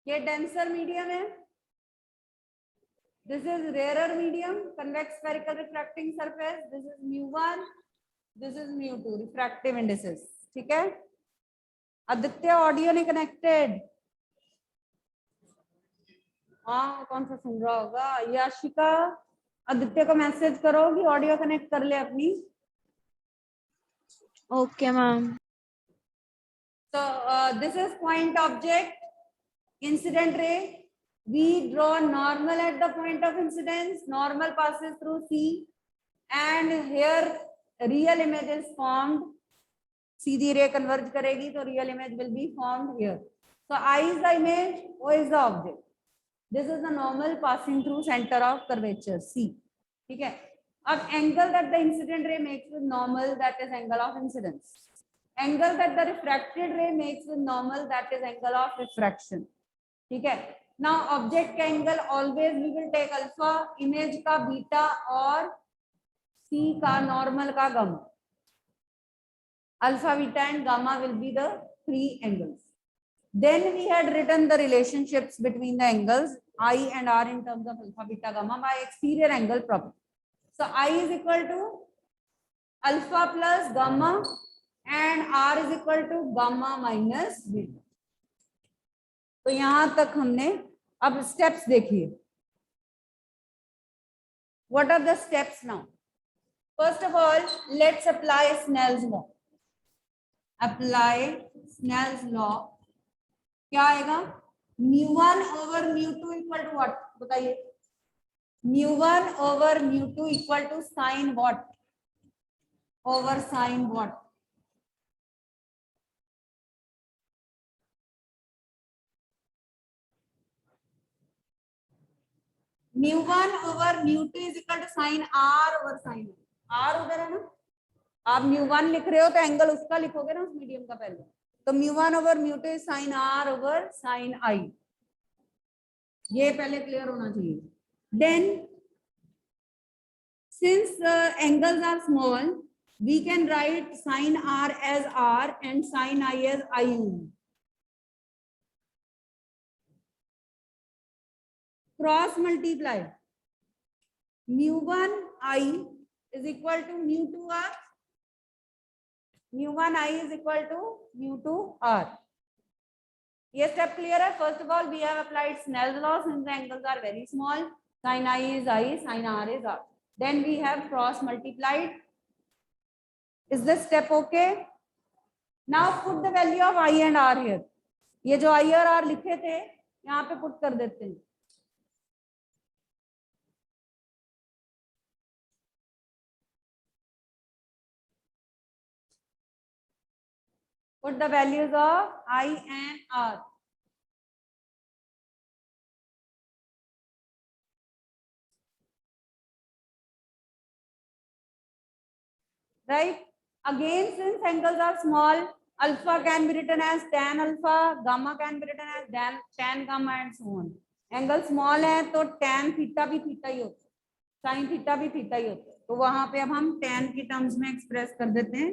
ये denser medium है, this is rarer medium, convex spherical refracting surface, this is μ1, this is μ2 refractive indices. ठीक है, Aditya audio नहीं connected. हाँ, कौन सा सुन रहा होगा? याशिका, आदित्य को मैसेज करो कि ऑडियो कनेक्ट कर ले अपनी। Okay ma'am. So this is point object, incident ray. We draw normal at the point of incidence. Normal passes through C, and here real image is formed. सीधी रे converge करेगी तो real image will be formed here. So I is the image, O is the object. This is the normal passing through center of curvature C. ठीक है, अब angle that the incident ray makes with normal, that is angle of incidence. Angle that the refracted ray makes with normal, that is angle of refraction. ठीक है, now object का angle always we will take alpha, image का beta और C का normal का gamma. Alpha, beta and gamma will be the three angles. Then we had written the relationships between the angles I and R in terms of alpha, beta, gamma by exterior angle property. So I is equal to alpha plus gamma and R is equal to gamma minus beta. तो यहां तक हमने अब steps देखिए. What are the steps now? First of all, let's apply Snell's law. Apply Snell's law. क्या आएगा? μ1 over μ2 equal to what? बताइए. μ1 over μ2 equal to sin what? Over sin what? μ1 over μ2 is equal to sin R over sin R उधर है ना, आप μ1 लिख रहे हो तो एंगल उसका लिखोगे ना, उस मीडियम का पहले. तो μ1 over μ2 is sin R over sin I. ये पहले क्लियर होना चाहिए. Then since angles are small, we can write sin R as R and sin I as I only. Cross multiply. μ1 I is equal to μ2 R. μ1 I is equal to μ2 R. ये step clear है. First of all, we have applied Snell's law since the angles are very small. Sin I is I, sin R is R. Then we have cross multiplied. Is this step okay? Now put the value of I and R here. ये जो I और R लिखे थे यहाँ पे put कर देते हैं. Put the values of I and R. Right? Again, since angles are small, alpha can be written as tan alpha, gamma can be written as tan gamma and so on. Angle small है तो tan theta भी theta ही होता है, sin theta भी theta ही होता है. तो वहां पे अब हम tan की टर्म्स में एक्सप्रेस कर देते हैं.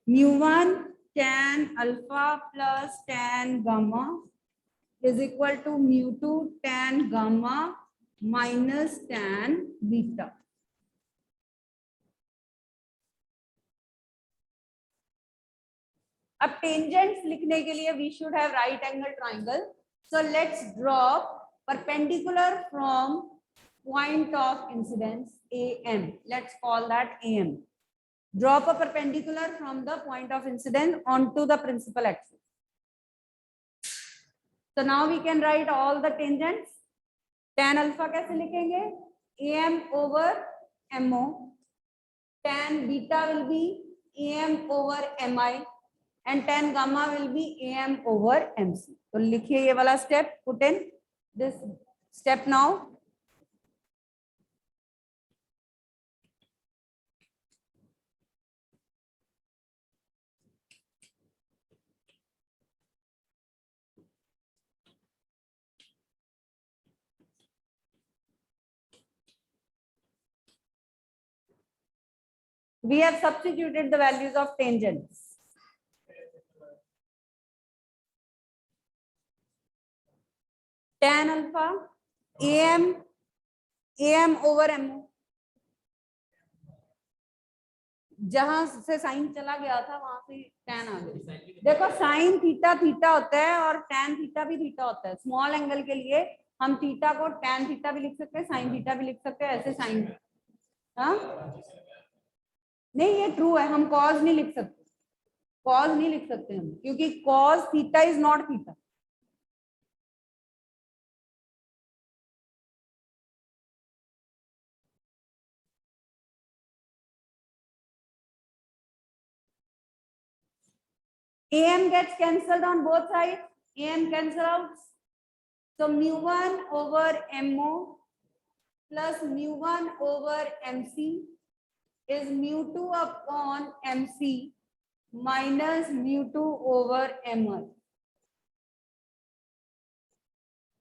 μ1 tan alpha plus tan gamma is equal to μ2 tan gamma minus tan beta. अब टेंजेंट्स लिखने के लिए we should have right angle triangle. So let's draw perpendicular from point of incidence AM. Let's call that AM. Drop a perpendicular from the point of incidence onto the principal axis. So now we can write all the tangents. Tan alpha कैसे लिखेंगे? AM over MO. Tan beta will be AM over MI. And tan gamma will be AM over MC. तो लिखिए ये वाला step. Put in this step now. We have substituted the values of tangents. tan alpha am over mo, जहां से sign चला गया था वहां से tan आ गया। देखो साइन थीटा थीटा होता है और tan थीटा भी थीटा होता है। स्मॉल एंगल के लिए हम थीटा को tan थीटा भी लिख सकते हैं, साइन थीटा भी लिख सकते हैं, ऐसे साइन। हाँ नहीं ये ट्रू है, हम कॉज नहीं लिख सकते, कॉज नहीं लिख सकते हम, क्योंकि cos theta is not theta. am gets cancelled on both sides, am cancel out, so mu1 over mo plus mu1 over mc is mu2 upon mc minus mu2 over m1.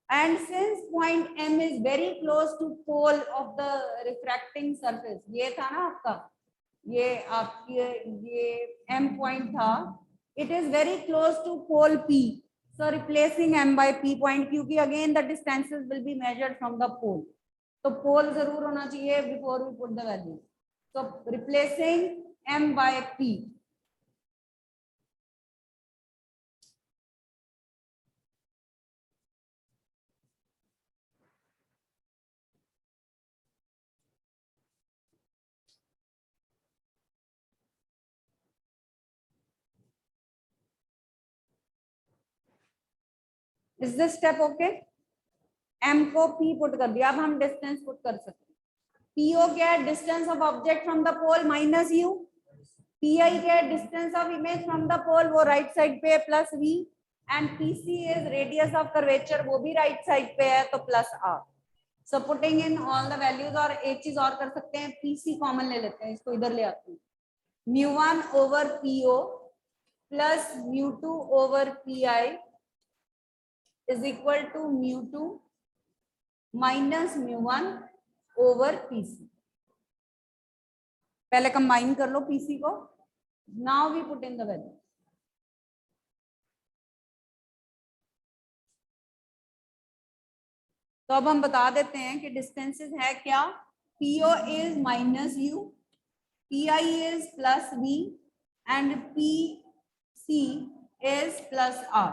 And since point M is very close to pole of the refracting surface, ये था ना आपका, ये आपकी ये M point था, it is very close to pole P, so replacing M by P point, क्योंकि again the distances will be measured from the pole, तो pole जरूर होना चाहिए before we put the value, so replacing M by P. Is this step okay? M को P put कर दिया, अब हम डिस्टेंस पुट कर सकते हैं। PO क्या है? Distance of object from the pole minus U। PI क्या है? Distance of image from the pole, वो राइट साइड पे है plus V। And PC is radius of curvature, वो भी राइट साइड पे है तो plus R। So putting in all the values, और एक चीज और कर सकते हैं, PC कॉमन ले लेते हैं, इसको इधर ले आते हैं। mu1 over PO plus mu2 over PI is equal to mu2 minus mu1 over PC। पहले कंबाइन कर लो PC को, now we put in the value. तो अब हम बता देते हैं कि डिस्टेंसेस है क्या, PO is minus U, PI is plus V and PC is plus R.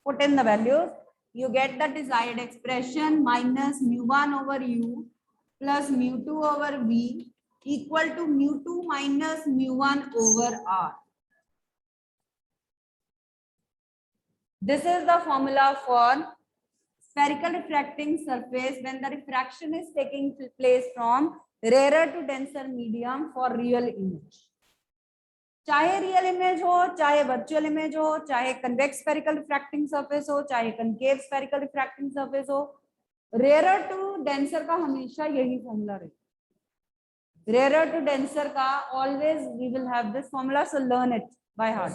Put in the values, you get the desired expression minus mu1 over U plus mu2 over V equal to mu2 minus mu1 over R. This is the formula for spherical refracting surface when the refraction is taking place from rarer to denser medium for real image. चाहे real image हो, चाहे virtual image हो, चाहे convex spherical refracting surface हो, चाहे concave spherical refracting surface हो, rare to denser का हमेशा यही फॉर्मूला रहे। रेयर टू डेंसर का always we will have this formula, so learn it by heart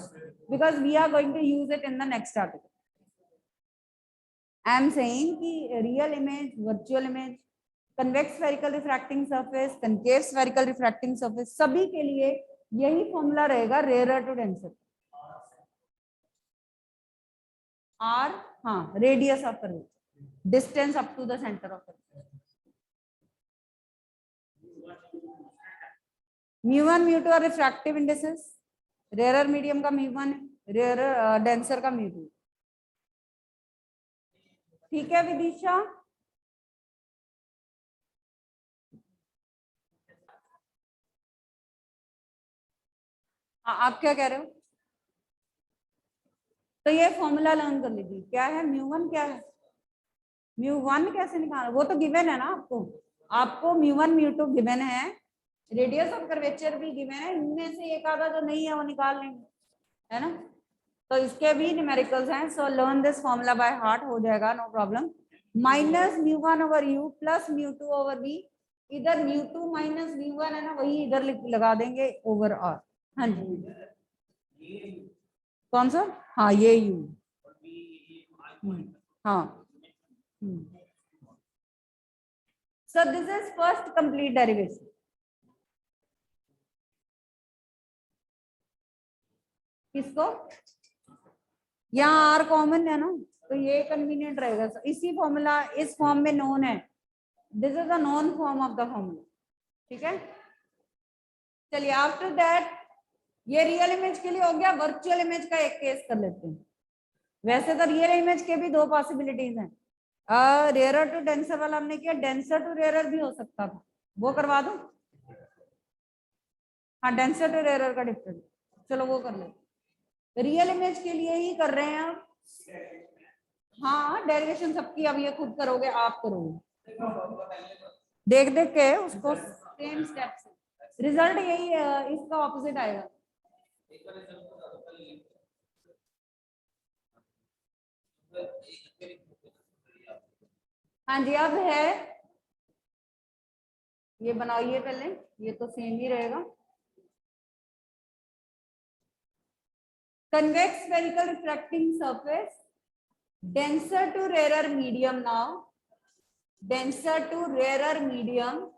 because we are going to use it in the next article. I am saying कि real image, virtual image, convex spherical refracting surface, concave spherical refracting surface, सभी के लिए यही formula रहेगा, rare to denser. R, हाँ, radius of curvature, distance up to the centre of curvature. mu1 mu2 are refractive indices, rare medium का mu1 है, rare denser का mu2। ठीक है विदिशा? आप क्या कह रहे हो? तो ये फॉर्मूला लर्न कर लीजिए, क्या है mu1, क्या है mu1 कैसे निकालना, वो तो गिवन है ना आपको, आपको mu1 mu2 गिवन है, रेडियस ऑफ कर्वेचर भी गिवन है, इनमें से एक आधा जो नहीं है वो निकाल लेंगे, है ना। तो इसके भी न्यूमेरिकल्स हैं, so learn this formula by heart, हो जाएगा no problem. Minus mu1 over U plus mu2 over V, इधर mu2 माइनस mu1 है ना, वही इधर लगा देंगे ओवर R। हाँ जी, कौन सा? हाँ ये U, हाँ। So this is first complete derivation. किसको? यहाँ R कॉमन है ना, तो ये कन्वीनियंट रहेगा। इसी फॉर्मूला इस फॉर्म में नोन है, this is the non farm of the formula. ठीक है, चलिए आफ्टर दैट ये रियल इमेज के लिए हो गया। वर्चुअल इमेज का एक केस कर लेते हैं। वैसे तो रियल इमेज के भी दो पॉसिबिलिटीज हैं, रेयरर टू डेंसर वाला हमने किया, डेंसर टू रेयरर भी हो सकता था, वो करवा दो। हाँ, डेंसर टू रेयरर का डिफरेंस, चलो वो कर ले। रियल इमेज के लिए ही कर रहे हैं आप। हाँ, डेरिवेशन सबकी अब ये खुद करोगे, आप करोगे देख देख के उसको सेम स्टेप से। रिजल्ट यही इसका ऑपोजिट आएगा। हाँ जी, अब है ये बनाइए पहले, ये तो सेम ही रहेगा। convex spherical refracting surface, denser to rarer medium now, denser to rarer medium,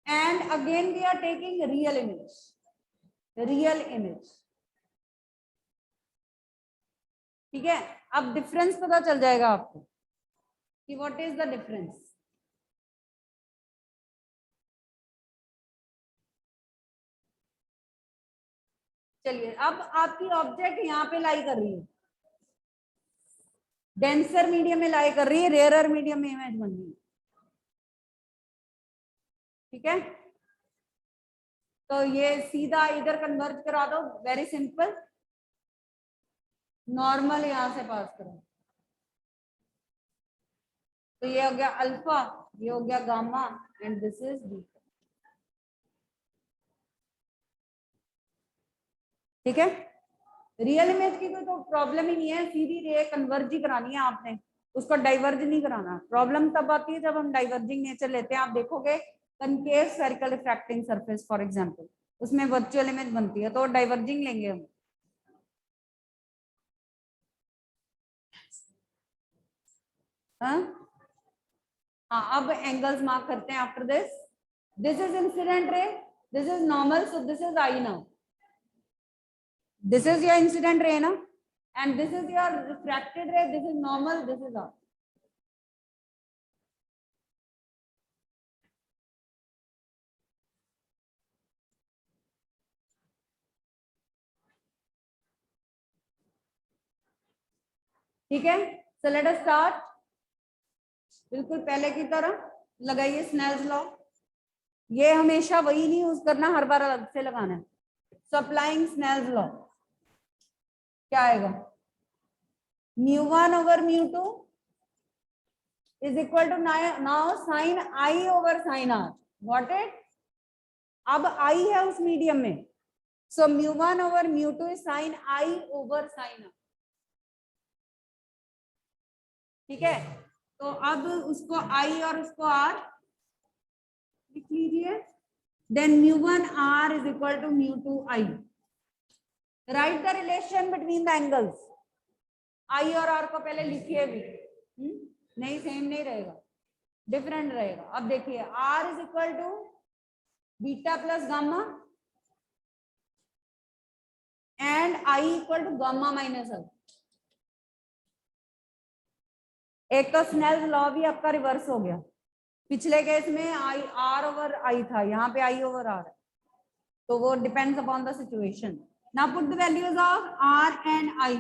and again we are taking real image, real image। ठीक है, अब डिफरेंस पता चल जाएगा आपको कि व्हाट इज द डिफरेंस। चलिए, अब आपकी ऑब्जेक्ट यहाँ पे लाई कर रही है, डेंसर मीडियम में लाई कर रही है, रेयरर मीडियम में इमेज बन रही है। ठीक है, तो ये सीधा इधर कन्वर्ज करा दो, वेरी सिंपल। नॉर्मल यहां से पास करो, तो ये हो गया अल्फा, ये हो गया gamma, and this is beta. ठीक है, रियल इमेज की कोई तो प्रॉब्लम ही नहीं है, सीधी रे कन्वर्ज ही करानी है आपने, उसको डाइवर्ज नहीं कराना। प्रॉब्लम तब आती है जब हम डाइवर्जिंग नेचर लेते हैं। आप देखोगे concave spherical refracting surface for example, उसमें वर्चुअल इमेज बनती है, तो डाइवर्जिंग लेंगे हम। हाँ, अब एंगल्स मार्क करते हैं after this. This is incident ray, this is normal, so this is I now, this is your incident ray na, and this is your refracted ray, this is normal, this is R। ठीक है, so let us start। बिल्कुल पहले की तरह लगाइए Snell's law. ये हमेशा वही नहीं यूज करना, हर बार अलग से लगाना है। so applying स्नेल्स लॉ क्या आएगा, μ1 over μ2 is equal to now sin I over sin R। Got it? अब I है उस मीडियम में, so μ1 over μ2 is sin I over sin R। ठीक है, तो अब उसको I और उसको R लिख लीजिए, then μ1 R is equal to μ2 I। Write the relation between the angles. I और R को पहले लिखिए भी, नहीं सेम नहीं रहेगा, डिफरेंट रहेगा। अब देखिए R is equal to beta plus gamma and I equal to gamma minus R। एक तो स्नेल्स लॉ भी आपका रिवर्स हो गया, पिछले केस में आई आर ओवर आई था, यहाँ पे आई ओवर आर है, तो वो depends upon the situation. Now put the values of R and I.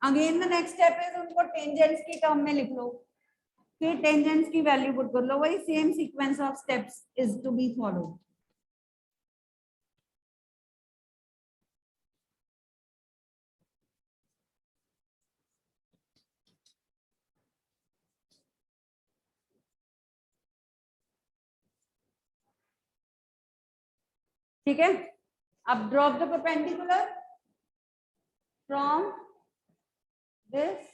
Again the next step is उनको टेंजेंट्स की टर्म में लिख लो, फिर टेंजेंट्स की वैल्यू पुट कर लो, वही same sequence of steps is to be followed. ठीक है, अब drop the perpendicular from this,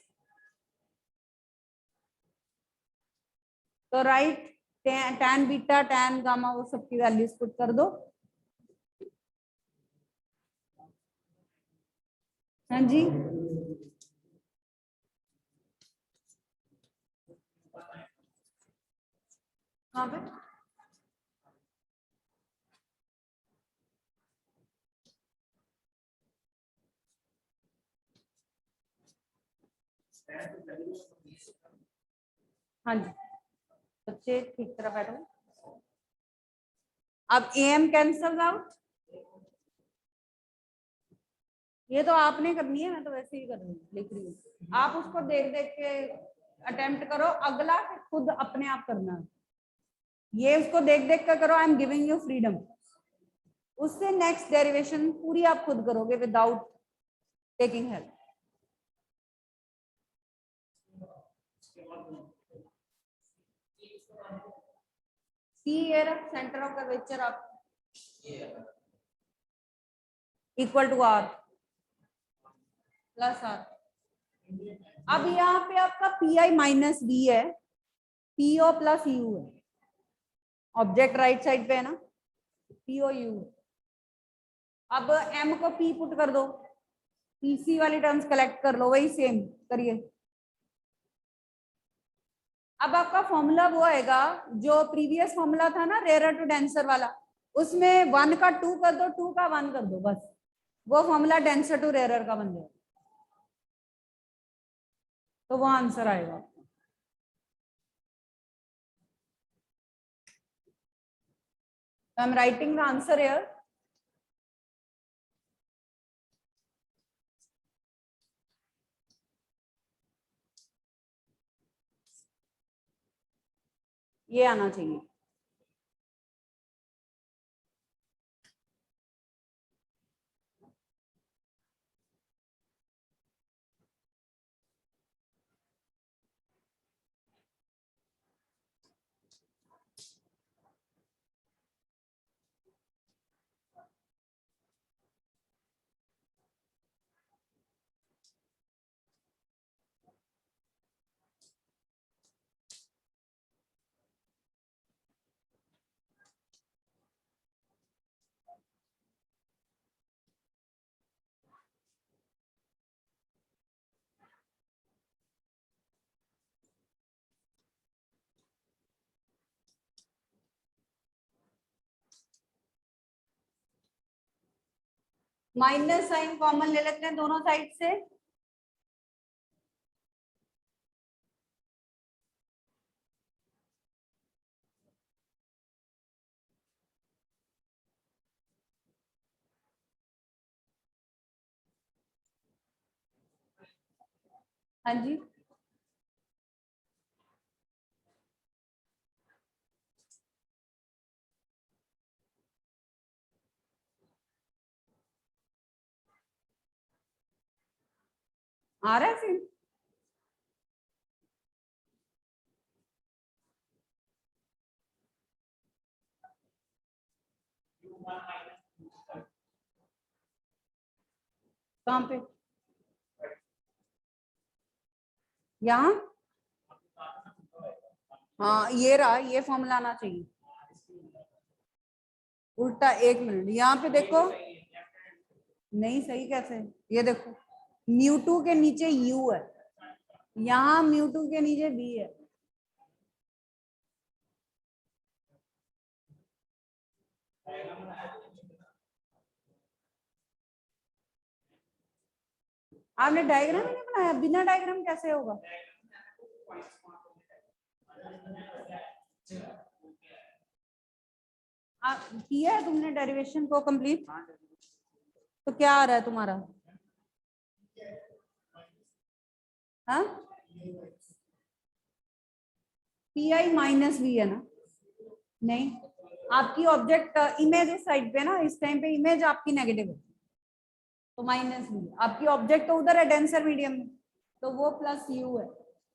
तो right tan beta tan gamma वो सबकी वैल्यूज पुट कर दो। हाँ जी, कहाँ पे, हाँ जी, बच्चे ठीक तरह बैठो। अब AM कैंसल आउट, ये तो आपने करनी है, मैं तो वैसे ही कर रही हूँ, लिख रही हूँ। आप उसको देख देख के अटेम्प्ट करो, अगला फिर खुद अपने आप करना है। ये उसको देख देख कर करो, I am giving you freedom. उससे नेक्स्ट डेरिवेशन पूरी आप खुद करोगे without taking help. C here centre of curvature आप equal to R plus R. अब यहाँ पे आपका PI माइनस V है, PO प्लस U है। ऑब्जेक्ट राइट साइड पे है ना, PO U। अब M को P पुट कर दो, PC वाली टर्म्स कलेक्ट कर लो, वही सेम करिए। अब आपका फॉर्मूला वो आएगा जो प्रीवियस फॉर्मूला था ना, रेयर टू डेंसर वाला, उसमें 1 का 2 कर दो, 2 का 1 कर दो, बस वो फॉर्मूला डेंसर टू रेयर का बन जाएगा, तो वो आंसर आएगा। So I'm writing the answer here. ये आना चाहिए। माइनस साइन कॉमन ले लेते हैं दोनों साइड से। हाँ जी, आ रहा है फिर। कहाँ पे? यहाँ, हाँ ये रहा, ये फॉर्मूला आना चाहिए। उल्टा, 1 मिनट, यहाँ पे देखो, नहीं सही कैसे, ये देखो μ2 के नीचे U है, यहाँ μ2 के नीचे B है। आपने डायग्राम नहीं बनाया, बिना डायग्राम कैसे होगा? किया है तुमने डेरिवेशन को कंप्लीट? तो क्या आ रहा है तुम्हारा? हाँ, PI माइनस V है ना? नहीं, आपकी ऑब्जेक्ट इमेज इस साइड पे ना, इस टाइम पे इमेज आपकी नेगेटिव है, तो माइनस V। आपकी ऑब्जेक्ट तो उधर है डेंसर मीडियम में, तो वो प्लस U है।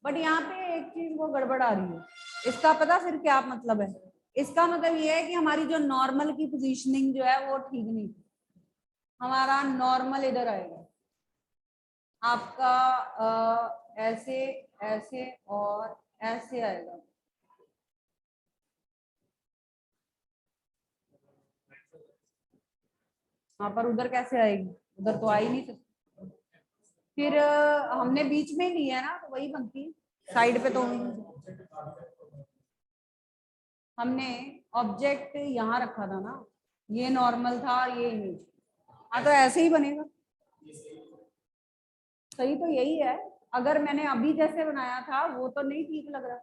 बट यहाँ पे एक चीज वो गड़बड़ आ रही है, इसका पता फिर क्या मतलब है? इसका मतलब ये है कि हमारी जो नॉर्मल की पोजीशनिंग जो है वो ठीक नहीं, हमारा नॉर्मल इधर आएगा आपका ऐसे ऐसे और ऐसे आएगा। हाँ, पर उधर कैसे आएगी? उधर तो आ ही नहीं सकती। फिर हमने बीच में ही लिया है ना, तो वही बनती है, साइड पे तो हमने ऑब्जेक्ट यहाँ रखा था ना, ये नॉर्मल था, ये इमेज। हाँ, तो ऐसे ही बनेगा। सही तो यही है, अगर मैंने अभी जैसे बनाया था वो तो नहीं ठीक लग रहा,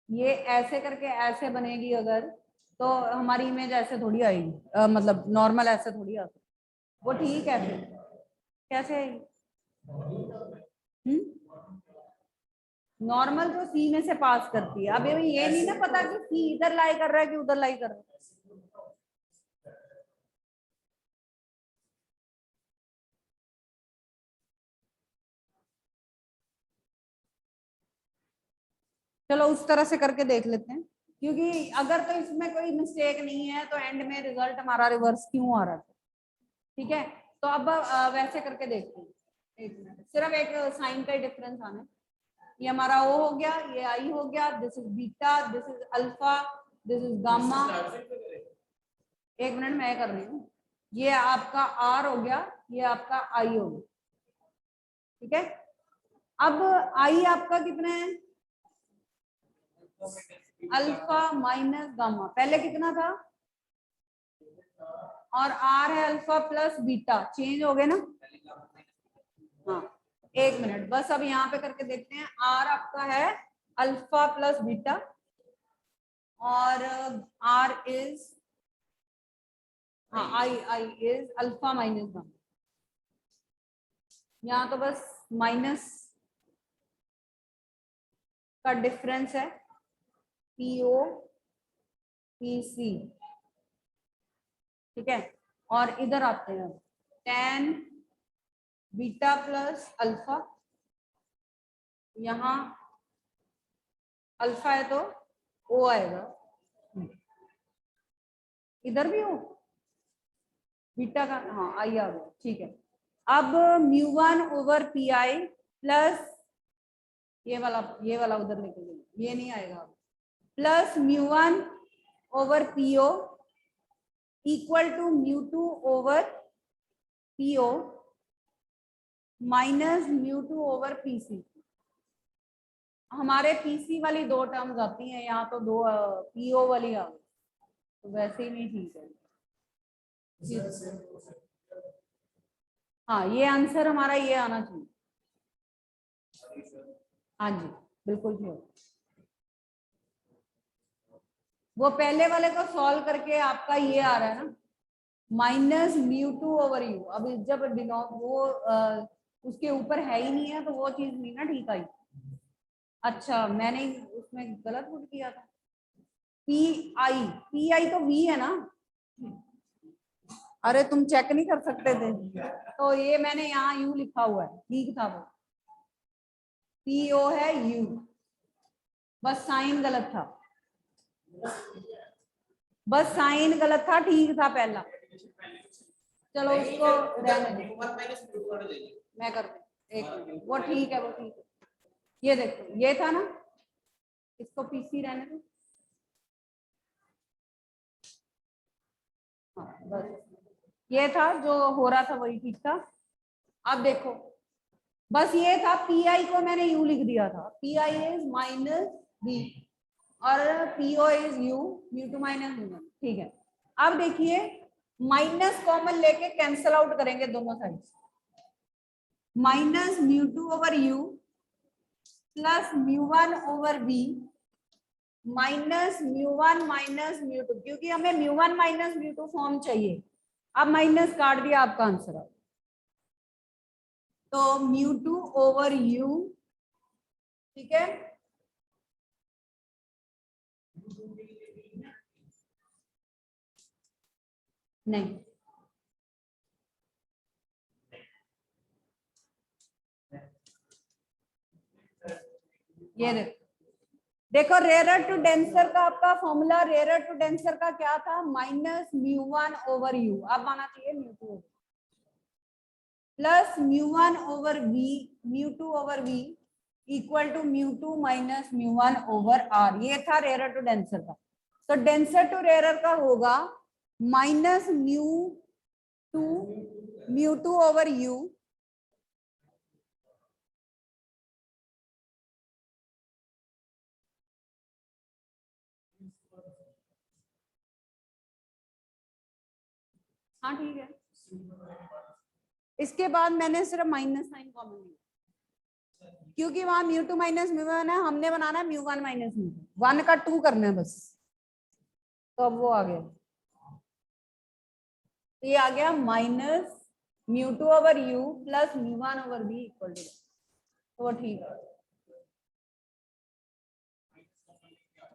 ये ऐसे करके ऐसे बनेगी अगर, तो हमारी इमेज ऐसे थोड़ी आएगी, मतलब नॉर्मल ऐसे थोड़ी आती, वो ठीक है फिर कैसे आएगी? नॉर्मल जो सी में से पास करती है। अब ये नहीं ना पता कि सी इधर लाई कर रहा है कि उधर लाई कर रहा है। चलो उस तरह से करके देख लेते हैं, क्योंकि अगर तो इसमें कोई मिस्टेक नहीं है तो एंड में रिजल्ट हमारा रिवर्स क्यों आ रहा था। ठीक है, तो अब वैसे करके देखते हैं। एक मिनट, सिर्फ एक साइन का डिफरेंस आना है। ये हमारा ओ हो गया, ये आई हो गया, this is beta, this is alpha, this is gamma. एक मिनट मैं कर रही हूँ। ये आपका आर हो गया, ये आपका आई हो गया। ठीक है, अब आई आपका कितना है? अल्फा माइनस गामा, पहले कितना था? और आर है अल्फा प्लस बीटा, चेंज हो गए ना? हाँ, एक मिनट बस, अब यहाँ पे करके देखते हैं। आर आपका है अल्फा प्लस बीटा और आर इज, हाँ I is alpha minus gamma. यहाँ तो बस माइनस का डिफरेंस है, पीओ पीसी। ठीक है, और इधर आते हैं टेन बीटा प्लस अल्फा, यहाँ अल्फा है तो ओ आएगा, इधर भी हो बीटा का, हाँ आई आ गया। ठीक है, अब mu one over P I plus ये वाला उधर लेके गए, ये नहीं आएगा, plus mu one over PO equal to mu two over PO minus mu two over PC. हमारे पीसी वाली दो टर्म्स आती हैं, यहाँ तो दो पीओ वाली आ गई, तो वैसे ही नहीं ठीक है। हाँ, ये आंसर हमारा ये आना चाहिए। हाँ जी, बिल्कुल ठीक। वो पहले वाले को सॉल्व करके आपका ये आ रहा है ना, minus mu two over U. अब जब वो उसके ऊपर है ही नहीं है तो वो चीज नहीं ना ठीक आई। अच्छा, मैंने उसमें गलत पुट किया था, पी आई तो वी है ना। अरे तुम चेक नहीं कर सकते थे, तो ये मैंने यहाँ यू लिखा हुआ है, ठीक था वो, पी ओ है यू, बस साइन गलत था, बस साइन गलत था, ठीक था पहला। चलो उसको रहने दो, मैं कर एक मिनट, वो ठीक है, वो ठीक है। ये देखो ये था ना, इसको पीसी रहने दो। हाँ बस, ये था जो हो रहा था वही ठीक था। अब देखो, बस ये था, पी आई को मैंने यू लिख दिया था, P I is minus B और PO is U, mu two minus mu one. ठीक है, अब देखिए माइनस कॉमन लेके कैंसल आउट करेंगे दोनों side, minus mu two over U plus mu one over B minus mu one minus mu two, क्योंकि हमें mu one minus mu two form चाहिए। अब माइनस काट दिया, आपका आंसर आ, तो म्यू टू ओवर यू। ठीक है, नहीं ये देखो रेयर टू डेंसर का आपका फॉर्मूला, रेयर टू डेंसर का क्या था? Minus mu one over U, अब आना चाहिए mu two plus mu one over V, mu two over V equal to mu two minus mu one over R. ये था रेयर टू डेंसर का, तो डेंसर टू रेयर का होगा minus mu two over you हाँ ठीक है, इसके बाद मैंने सिर्फ माइनस साइन कॉमन लिया क्योंकि वहां μ2 माइनस μ1 है, हमने बनाना है μ1 माइनस μ2, 1 का 2 करना है बस। तो अब वो आ गया, तो ये आ गया minus μ2 over u plus μ1 over v equal to, तो वो ठीक है।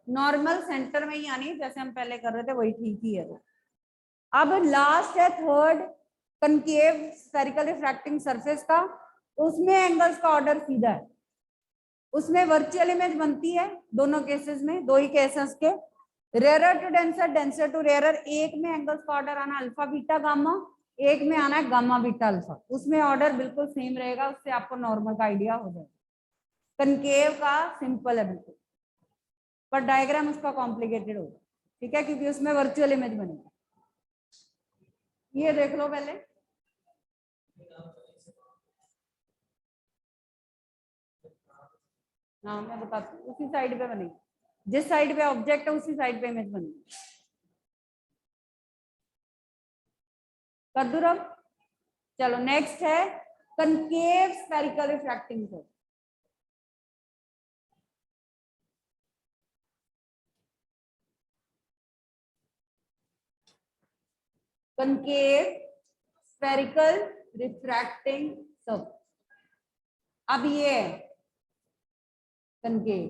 नॉर्मल सेंटर में ही आनी, जैसे हम पहले कर रहे थे वही ठीक ही है। अब लास्ट है third, concave spherical refracting surface का, उसमें एंगल्स का ऑर्डर सीधा है, उसमें वर्चुअल इमेज बनती है दोनों केसेस में, दो ही केसेस के, rarer to denser, denser to rarer. एक में एंगल्स का ऑर्डर आना अल्फा बीटा गामा, एक में आना है गामा बीटा अल्फा, उसमें ऑर्डर बिल्कुल सेम रहेगा, उससे आपको नॉर्मल का आइडिया हो जाएगा। कनकेव का सिंपल है बिल्कुल, पर डायग्राम उसका कॉम्प्लिकेटेड होगा, ठीक है, क्योंकि उसमें वर्चुअल इमेज बनेगी। ये देख लो पहले, हाँ मैं बताती हूँ, उसी साइड पे बनेगी, जिस साइड पे ऑब्जेक्ट है उसी साइड पे इमेज बनेगी। कर दूं अब, चलो नेक्स्ट है concave spherical refracting surface. Concave spherical refracting surface, अब ये है कनकेव,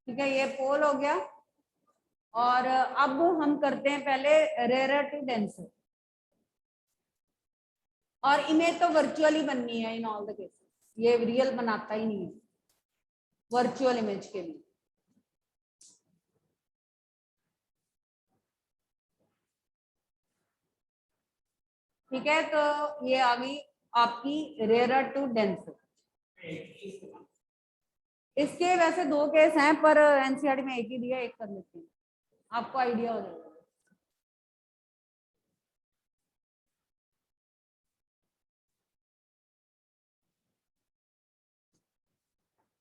ठीक है, ये पोल हो गया। और अब हम करते हैं पहले रेयरर टू डेंसर, और इमेज तो वर्चुअली बननी है इन ऑल द केसेस, ये रियल बनाता ही नहीं है वर्चुअल इमेज के लिए। ठीक है, तो ये आ गई आपकी रेयरर टू डेंसर। इसके वैसे दो केस हैं, पर एनसीईआरटी में एक ही दिया, एक कर लेते हैं, आपको आइडिया हो जाएगा।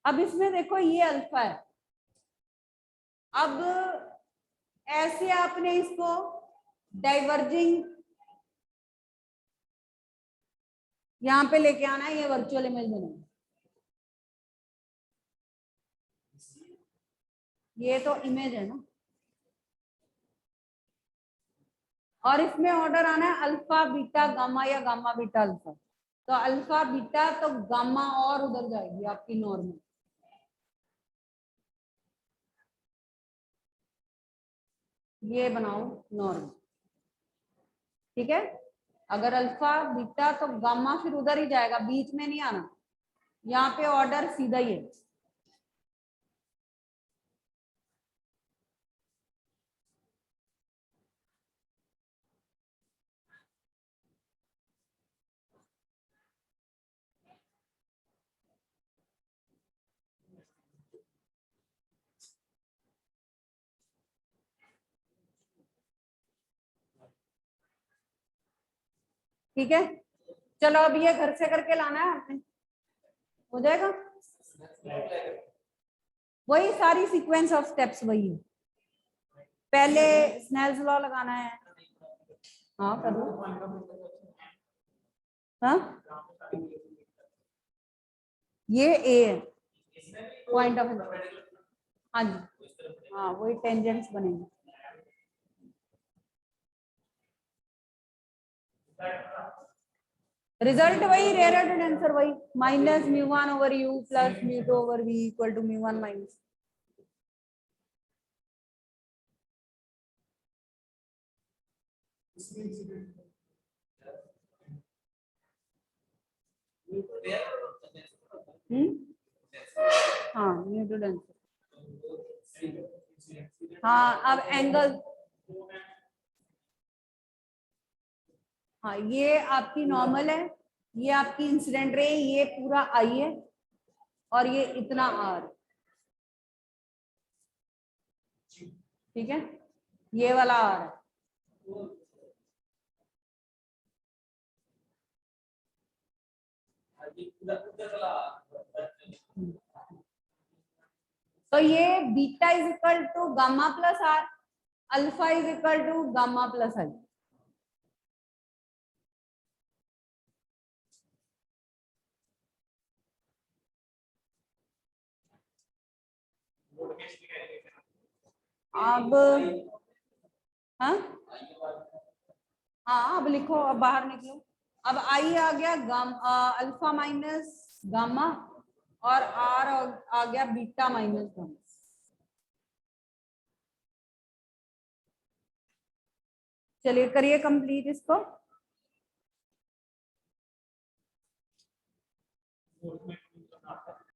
अब इसमें देखो ये अल्फा है, अब ऐसे आपने इसको डाइवर्जिंग यहां पे लेके आना है, ये वर्चुअल इमेज बनेगी। ये तो इमेज है ना, और इसमें ऑर्डर आना है अल्फा बीटा गामा या गामा बीटा अल्फा, तो अल्फा बीटा तो गामा और उधर जाएगी आपकी नॉर्मल। ये बनाओ नॉर्मल, ठीक है, अगर अल्फा बीटा तो गामा फिर उधर ही जाएगा, बीच में नहीं आना, यहाँ पे ऑर्डर सीधा ही है। ठीक है, चलो अब ये घर से करके लाना है आपने, हो जाएगा, वही सारी सीक्वेंस ऑफ स्टेप्स वही है। पहले स्नेल्स लॉ लगाना है, हाँ कर लो, हाँ ये ए है पॉइंट ऑफ, हाँ जी, हाँ वही टेंजेंट्स बनेंगे। रिजल्ट वही, रेयरर टू डेंसर वही, minus μ1 over u plus μ2 over v equal to μ1 minus. हाँ μ2 डेंसर, हाँ अब एंगल, हाँ ये आपकी नॉर्मल है, ये आपकी इंसिडेंट रे, ये पूरा आई है, और ये इतना आर, ठीक है, ये वाला आर है। तो ये beta is equal to gamma plus R, alpha is equal to gamma plus I. अब हाँ हाँ, अब लिखो, अब बाहर निकलो। अब आई आ गया अल्फा माइनस गामा, और आर आ गया बीटा माइनस गामा। चलिए करिए कंप्लीट इसको।